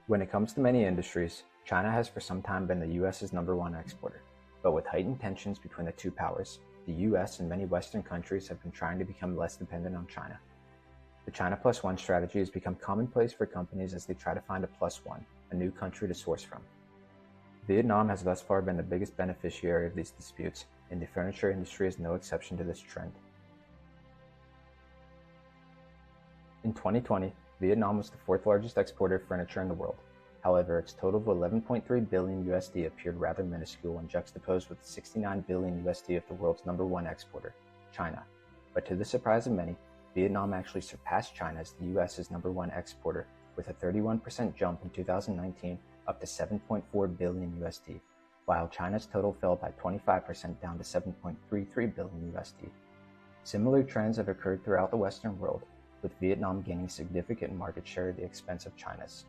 When it comes to many industries, China has for some time been the US's #1 exporter. But with heightened tensions between the two powers, the US and many Western countries have been trying to become less dependent on China. The China Plus One strategy has become commonplace for companies as they try to find a plus one, a new country to source from. Vietnam has thus far been the biggest beneficiary of these disputes, and the furniture industry is no exception to this trend. In 2020, Vietnam was the fourth largest exporter of furniture in the world. However, its total of 11.3 billion USD appeared rather minuscule when juxtaposed with the 69 billion USD of the world's #1 exporter, China. But to the surprise of many, Vietnam actually surpassed China as the US's #1 exporter with a 31% jump in 2019 up to 7.4 billion USD, while China's total fell by 25% down to 7.33 billion USD. Similar trends have occurred throughout the Western world, with Vietnam gaining significant market share at the expense of China's.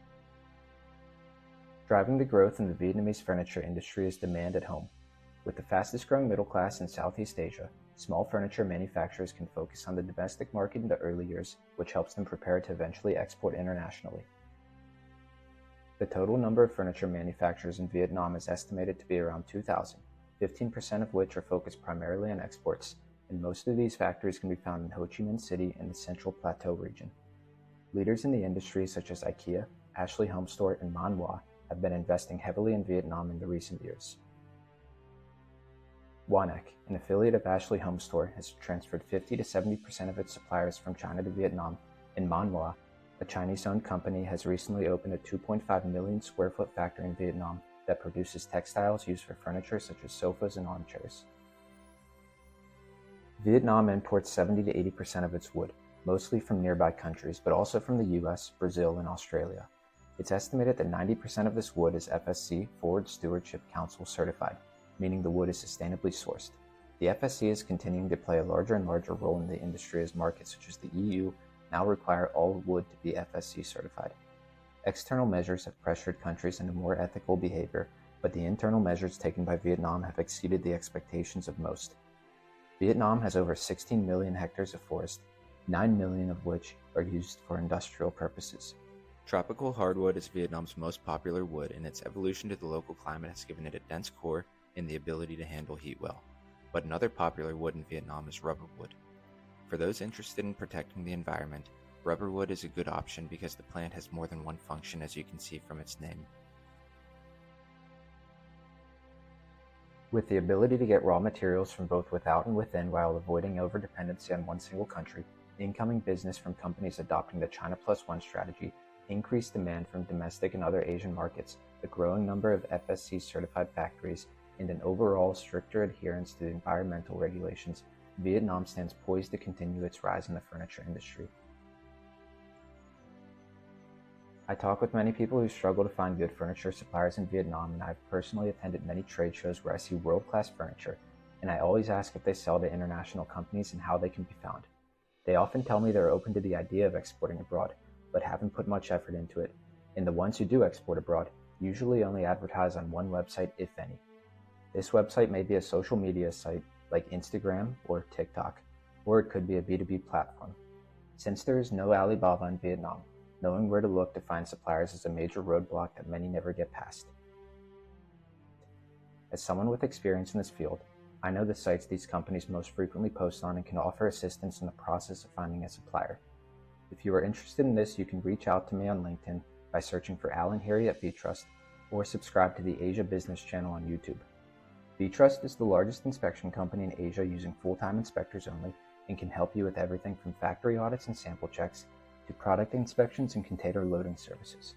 Driving the growth in the Vietnamese furniture industry is demand at home. With the fastest growing middle class in Southeast Asia, small furniture manufacturers can focus on the domestic market in the early years, which helps them prepare to eventually export internationally. The total number of furniture manufacturers in Vietnam is estimated to be around 2,000, 15% of which are focused primarily on exports, and most of these factories can be found in Ho Chi Minh City in the Central Plateau region. Leaders in the industry such as IKEA, Ashley Home Store, and Man Hua have been investing heavily in Vietnam in the recent years. Wonac, an affiliate of Ashley Home Store, has transferred 50 to 70% of its suppliers from China to Vietnam, and Man Hua, a Chinese-owned company, has recently opened a 2.5 million square foot factory in Vietnam that produces textiles used for furniture such as sofas and armchairs. Vietnam imports 70 to 80% of its wood, mostly from nearby countries, but also from the US, Brazil, and Australia. It's estimated that 90% of this wood is FSC Forward Stewardship Council certified, meaning the wood is sustainably sourced. The FSC is continuing to play a larger and larger role in the industry as markets such as the EU now require all wood to be FSC certified. External measures have pressured countries into more ethical behavior, but the internal measures taken by Vietnam have exceeded the expectations of most. Vietnam has over 16 million hectares of forest, 9 million of which are used for industrial purposes. Tropical hardwood is Vietnam's most popular wood, and its evolution to the local climate has given it a dense core and the ability to handle heat well. But another popular wood in Vietnam is rubber wood. For those interested in protecting the environment, rubber wood is a good option because the plant has more than one function, as you can see from its name. With the ability to get raw materials from both without and within while avoiding overdependency on one single country, incoming business from companies adopting the China Plus One strategy, increased demand from domestic and other Asian markets, a growing number of FSC certified factories, and an overall stricter adherence to the environmental regulations, Vietnam stands poised to continue its rise in the furniture industry. I talk with many people who struggle to find good furniture suppliers in Vietnam, and I've personally attended many trade shows where I see world-class furniture, and I always ask if they sell to international companies and how they can be found. They often tell me they're open to the idea of exporting abroad, but haven't put much effort into it, and the ones who do export abroad usually only advertise on one website, if any. This website may be a social media site like Instagram or TikTok, or it could be a B2B platform. Since there is no Alibaba in Vietnam, knowing where to look to find suppliers is a major roadblock that many never get past. As someone with experience in this field, I know the sites these companies most frequently post on and can offer assistance in the process of finding a supplier. If you are interested in this, you can reach out to me on LinkedIn by searching for Alan Harry at VTrust, or subscribe to the Asia Business channel on YouTube. VTrust is the largest inspection company in Asia using full-time inspectors only, and can help you with everything from factory audits and sample checks to product inspections and container loading services.